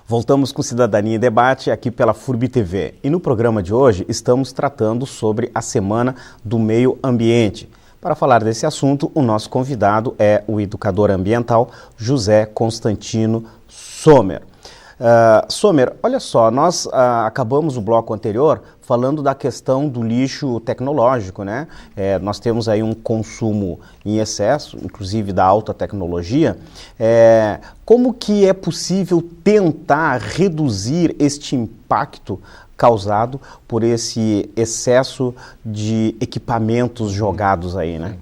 Voltamos com Cidadania em Debate aqui pela FURB TV. E no programa de hoje estamos tratando sobre a Semana do Meio Ambiente. Para falar desse assunto, o nosso convidado é o educador ambiental José Constantino Sommer. Sommer, olha só, nós acabamos o bloco anterior falando da questão do lixo tecnológico, né? Nós temos aí um consumo em excesso, inclusive da alta tecnologia. Como que é possível tentar reduzir este impacto causado por esse excesso de equipamentos jogados aí, né?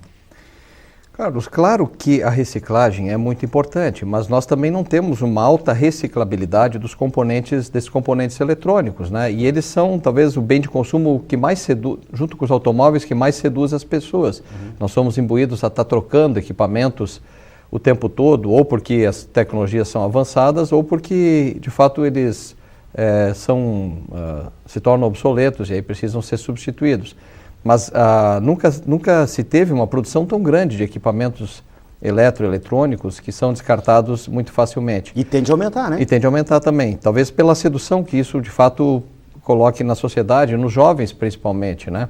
Carlos, claro que a reciclagem é muito importante, mas nós também não temos uma alta reciclabilidade desses componentes eletrônicos, né? E eles são talvez o bem de consumo que mais seduz, junto com os automóveis, que mais seduz as pessoas. Nós somos imbuídos a estar trocando equipamentos o tempo todo, ou porque as tecnologias são avançadas, ou porque de fato eles se tornam obsoletos e aí precisam ser substituídos. Mas nunca se teve uma produção tão grande de equipamentos eletrônicos que são descartados muito facilmente. E tende a aumentar, né? E tende a aumentar também. Talvez pela sedução que isso, de fato, coloque na sociedade, nos jovens principalmente, né?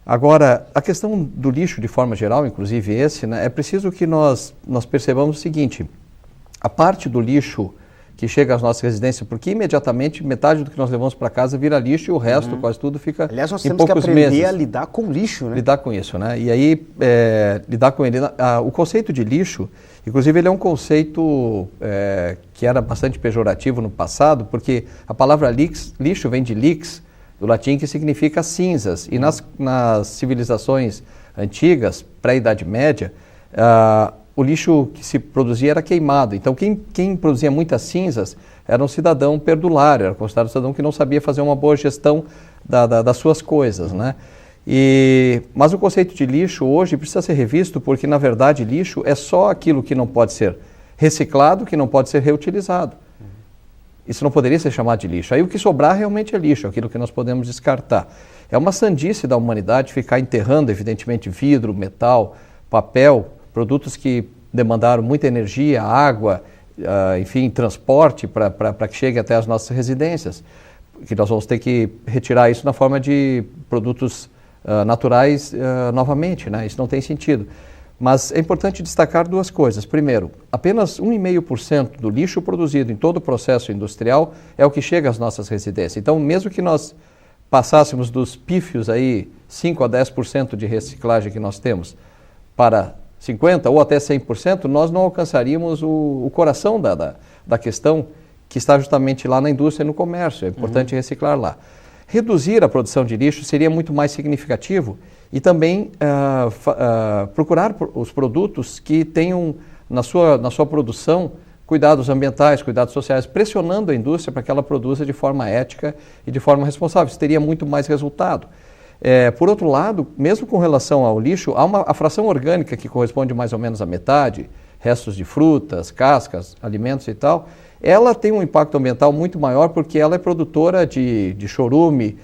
Agora, a questão do lixo de forma geral, inclusive esse, né, é preciso que nós percebamos o seguinte: a parte do lixo que chega às nossas residências, porque imediatamente metade do que nós levamos para casa vira lixo e o resto, quase tudo, fica em poucos meses. Aliás, nós temos que aprender a lidar com lixo, né? Lidar com isso, né? E aí, lidar com ele... o conceito de lixo, inclusive, ele é um conceito que era bastante pejorativo no passado, porque a palavra lixo vem de lix, do latim, que significa cinzas. E nas civilizações antigas, pré-Idade Média, o lixo que se produzia era queimado. Então, quem produzia muitas cinzas era um cidadão perdulário, era considerado um cidadão que não sabia fazer uma boa gestão das suas coisas, né? Mas o conceito de lixo hoje precisa ser revisto porque, na verdade, lixo é só aquilo que não pode ser reciclado, que não pode ser reutilizado. Isso não poderia ser chamado de lixo. Aí o que sobrar realmente é lixo, aquilo que nós podemos descartar. É uma sandice da humanidade ficar enterrando, evidentemente, vidro, metal, papel, produtos que demandaram muita energia, água, enfim, transporte para que chegue até as nossas residências, que nós vamos ter que retirar isso na forma de produtos naturais novamente, né? Isso não tem sentido. Mas é importante destacar duas coisas. Primeiro, apenas 1,5% do lixo produzido em todo o processo industrial é o que chega às nossas residências. Então, mesmo que nós passássemos dos pífios aí 5 a 10% de reciclagem que nós temos para 50% ou até 100%, nós não alcançaríamos o coração da questão, que está justamente lá na indústria e no comércio. É importante reciclar lá. Reduzir a produção de lixo seria muito mais significativo e também procurar os produtos que tenham na sua produção cuidados ambientais, cuidados sociais, pressionando a indústria para que ela produza de forma ética e de forma responsável. Isso teria muito mais resultado. Por outro lado, mesmo com relação ao lixo, há a fração orgânica que corresponde mais ou menos à metade, restos de frutas, cascas, alimentos e tal, ela tem um impacto ambiental muito maior porque ela é produtora de chorume,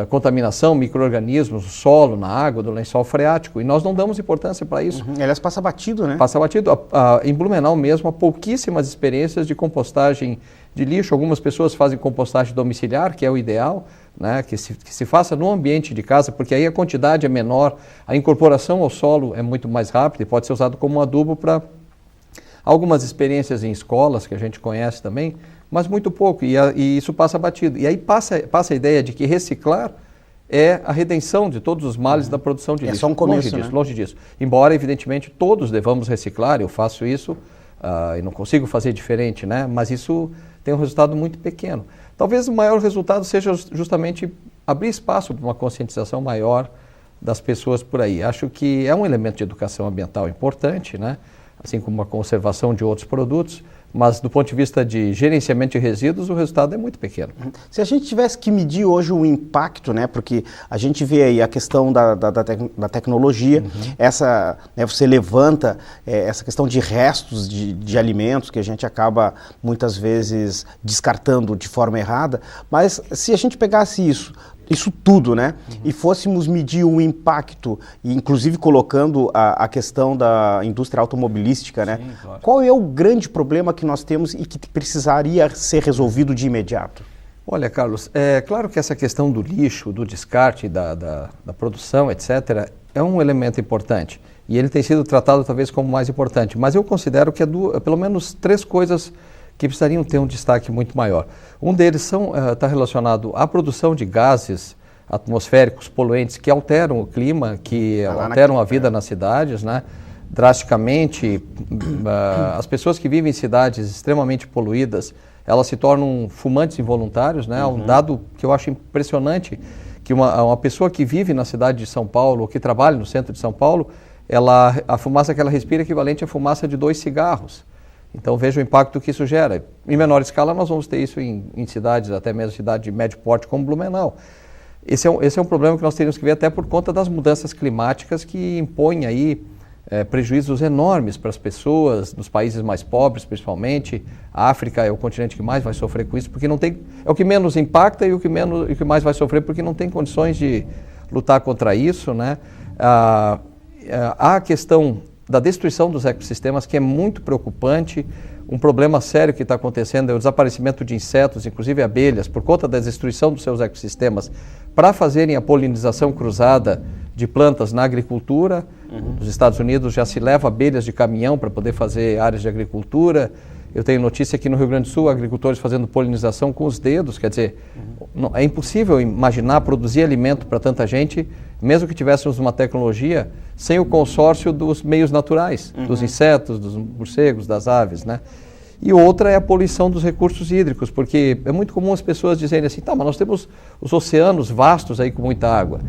contaminação, micro-organismos, no solo, na água, do lençol freático, e nós não damos importância para isso. Aliás, passa batido, né? Passa batido. Em Blumenau mesmo, há pouquíssimas experiências de compostagem de lixo. Algumas pessoas fazem compostagem domiciliar, que é o ideal, né? Que se faça no ambiente de casa, porque aí a quantidade é menor, a incorporação ao solo é muito mais rápida e pode ser usado como adubo para algumas experiências em escolas, que a gente conhece também, mas muito pouco, e isso passa batido. E aí passa a ideia de que reciclar é a redenção de todos os males da produção de lixo. É só um começo, longe disso. Embora, evidentemente, todos devamos reciclar, eu faço isso, e não consigo fazer diferente, né? Mas isso tem um resultado muito pequeno. Talvez o maior resultado seja justamente abrir espaço para uma conscientização maior das pessoas por aí. Acho que é um elemento de educação ambiental importante, né? Assim como a conservação de outros produtos, mas do ponto de vista de gerenciamento de resíduos, o resultado é muito pequeno. Se a gente tivesse que medir hoje o impacto, né, porque a gente vê aí a questão da tecnologia, você levanta essa questão de restos de alimentos que a gente acaba muitas vezes descartando de forma errada, mas se a gente pegasse isso isso tudo, né? E fôssemos medir o impacto, inclusive colocando a questão da indústria automobilística, né? Sim, claro. Qual é o grande problema que nós temos e que precisaria ser resolvido de imediato? Olha, Carlos, é claro que essa questão do lixo, do descarte, da produção, etc., é um elemento importante. E ele tem sido tratado talvez como mais importante. Mas eu considero que pelo menos 3 coisas que precisariam ter um destaque muito maior. Um deles está relacionado à produção de gases atmosféricos poluentes que alteram o clima, que alteram a vida nas cidades, né? Drasticamente. As pessoas que vivem em cidades extremamente poluídas, elas se tornam fumantes involuntários, né? Um dado que eu acho impressionante, que uma pessoa que vive na cidade de São Paulo, ou que trabalha no centro de São Paulo, a fumaça que ela respira é equivalente à fumaça de 2 cigarros. Então veja o impacto que isso gera. Em menor escala nós vamos ter isso em cidades, até mesmo cidade de médio porte como Blumenau. Esse é um problema que nós teríamos que ver até por conta das mudanças climáticas que impõem aí prejuízos enormes para as pessoas, nos países mais pobres principalmente. A África é o continente que mais vai sofrer com isso, porque não tem, é o que menos impacta e o que mais vai sofrer porque não tem condições de lutar contra isso, né? Há a questão da destruição dos ecossistemas, que é muito preocupante. Um problema sério que está acontecendo é o desaparecimento de insetos, inclusive abelhas, por conta da destruição dos seus ecossistemas, para fazerem a polinização cruzada de plantas na agricultura. Nos Estados Unidos já se leva abelhas de caminhão para poder fazer áreas de agricultura. Eu tenho notícia aqui no Rio Grande do Sul, agricultores fazendo polinização com os dedos, quer dizer, é impossível imaginar produzir alimento para tanta gente, mesmo que tivéssemos uma tecnologia, sem o consórcio dos meios naturais, dos insetos, dos morcegos, das aves, né? E outra é a poluição dos recursos hídricos, porque é muito comum as pessoas dizerem assim, tá, mas nós temos os oceanos vastos aí com muita água.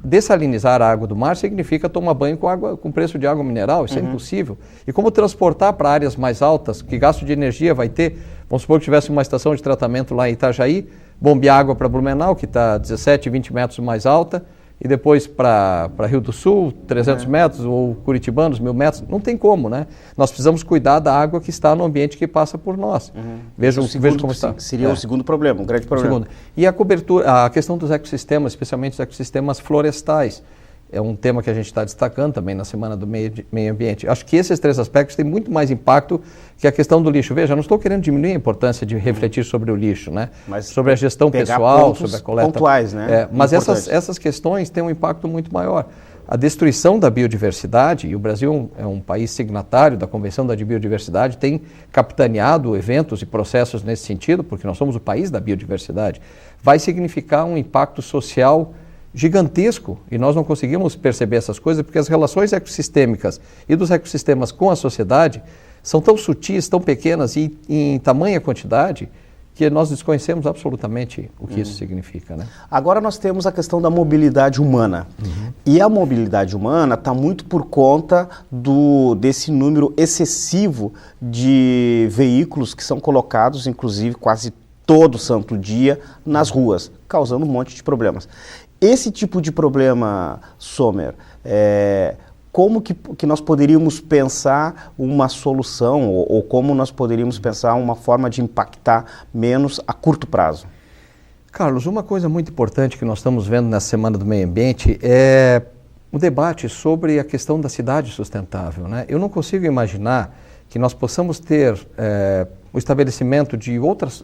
Dessalinizar a água do mar significa tomar banho com preço de água mineral, isso é impossível. E como transportar para áreas mais altas, que gasto de energia vai ter? Vamos supor que tivesse uma estação de tratamento lá em Itajaí, bombear água para Blumenau, que está 17, 20 metros mais alta, e depois para Rio do Sul, 300 metros, ou Curitibanos, 1000 metros, não tem como, né? Nós precisamos cuidar da água que está no ambiente que passa por nós. Veja como está. Seria o segundo problema, um grande problema. E a cobertura, a questão dos ecossistemas, especialmente os ecossistemas florestais, é um tema que a gente está destacando também na Semana do Meio Ambiente. Acho que esses 3 aspectos têm muito mais impacto que a questão do lixo. Veja, não estou querendo diminuir a importância de refletir sobre o lixo, né? Mas sobre a gestão pessoal, sobre a coleta. Pontuais, né? Mas essas questões têm um impacto muito maior. A destruição da biodiversidade, e o Brasil é um país signatário da Convenção da Biodiversidade, tem capitaneado eventos e processos nesse sentido, porque nós somos o país da biodiversidade, vai significar um impacto social gigantesco, e nós não conseguimos perceber essas coisas porque as relações ecossistêmicas e dos ecossistemas com a sociedade são tão sutis, tão pequenas e em tamanha quantidade que nós desconhecemos absolutamente o que isso significa, né? Agora nós temos a questão da mobilidade humana. E a mobilidade humana está muito por conta desse número excessivo de veículos que são colocados, inclusive quase todo santo dia, nas ruas, causando um monte de problemas. Esse tipo de problema, Sommer, como que nós poderíamos pensar uma solução ou como nós poderíamos pensar uma forma de impactar menos a curto prazo? Carlos, uma coisa muito importante que nós estamos vendo nessa Semana do Meio Ambiente é o debate sobre a questão da cidade sustentável, né? Eu não consigo imaginar que nós possamos ter o estabelecimento de outras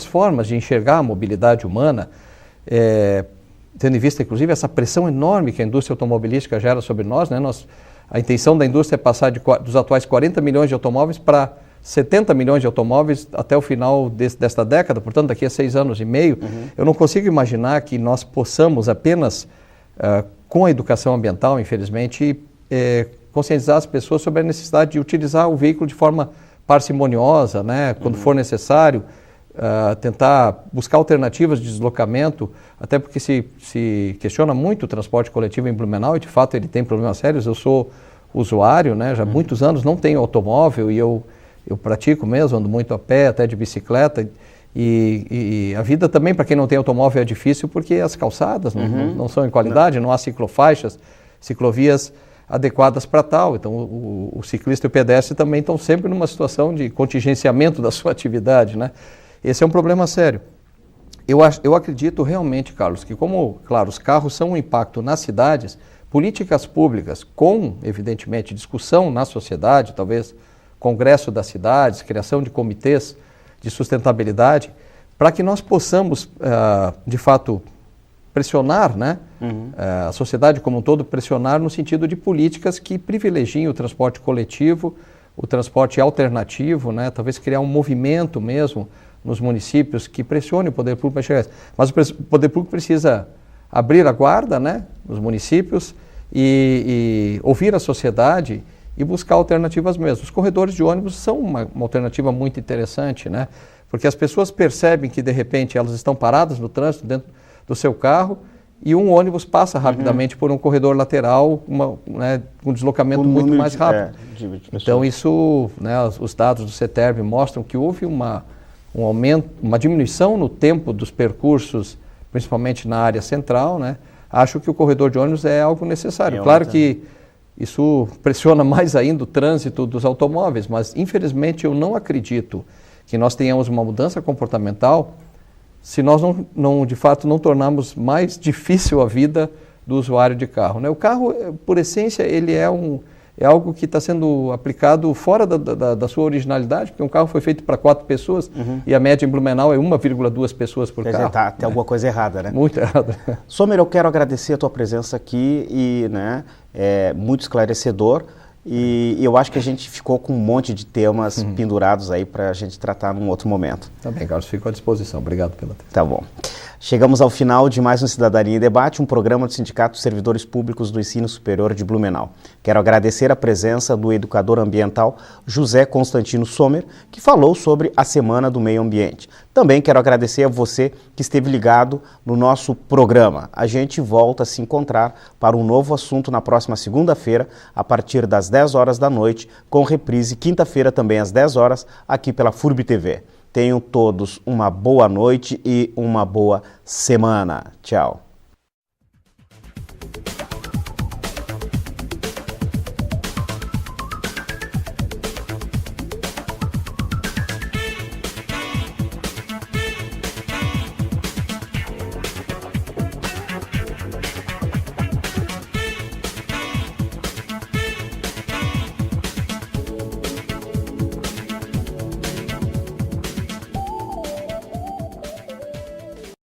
formas de enxergar a mobilidade humana, tendo em vista, inclusive, essa pressão enorme que a indústria automobilística gera sobre nós, né? A intenção da indústria é passar dos atuais 40 milhões de automóveis para 70 milhões de automóveis até o final desta década, portanto, daqui a 6 anos e meio. Eu não consigo imaginar que nós possamos apenas, com a educação ambiental, infelizmente, conscientizar as pessoas sobre a necessidade de utilizar o veículo de forma parcimoniosa, né? Quando for necessário, tentar buscar alternativas de deslocamento, até porque se questiona muito o transporte coletivo em Blumenau e de fato ele tem problemas sérios. Eu sou usuário, né, já há muitos anos, não tenho automóvel e eu pratico mesmo, ando muito a pé, até de bicicleta, e a vida também para quem não tem automóvel é difícil porque as calçadas não são em qualidade, não há ciclofaixas, ciclovias adequadas para tal. Então o ciclista e o pedestre também estão sempre numa situação de contingenciamento da sua atividade, né? Esse é um problema sério. Eu acredito realmente, Carlos, que como, claro, os carros são um impacto nas cidades, políticas públicas com, evidentemente, discussão na sociedade, talvez congresso das cidades, criação de comitês de sustentabilidade, para que nós possamos, de fato, pressionar, né? A sociedade como um todo, pressionar no sentido de políticas que privilegiem o transporte coletivo, o transporte alternativo, né? Talvez criar um movimento mesmo nos municípios que pressione o poder público para chegar. Mas o poder público precisa abrir a guarda, né, nos municípios e ouvir a sociedade e buscar alternativas mesmo. Os corredores de ônibus são uma alternativa muito interessante, né, porque as pessoas percebem que de repente elas estão paradas no trânsito dentro do seu carro e um ônibus passa rapidamente por um corredor lateral, um deslocamento muito mais rápido. Então isso, né, os dados do CETERB mostram que houve um aumento, uma diminuição no tempo dos percursos, principalmente na área central, né? Acho que o corredor de ônibus é algo necessário. Claro que isso pressiona mais ainda o trânsito dos automóveis, mas infelizmente eu não acredito que nós tenhamos uma mudança comportamental se nós de fato não tornarmos mais difícil a vida do usuário de carro, né? O carro, por essência, ele é algo que está sendo aplicado fora da sua originalidade, porque um carro foi feito para 4 pessoas e a média em Blumenau é 1,2 pessoas por carro. Tem alguma coisa errada, né? Muito errada. Sommer, eu quero agradecer a tua presença aqui e, né, é muito esclarecedor e eu acho que a gente ficou com um monte de temas pendurados aí para a gente tratar num outro momento. Tá bem, Carlos, fico à disposição. Obrigado pela atenção. Tá bom. Chegamos ao final de mais um Cidadania em Debate, um programa do Sindicato dos Servidores Públicos do Ensino Superior de Blumenau. Quero agradecer a presença do educador ambiental José Constantino Sommer, que falou sobre a Semana do Meio Ambiente. Também quero agradecer a você que esteve ligado no nosso programa. A gente volta a se encontrar para um novo assunto na próxima segunda-feira, a partir das 10 horas da noite, com reprise quinta-feira também às 10 horas, aqui pela FURB TV. Tenham todos uma boa noite e uma boa semana. Tchau.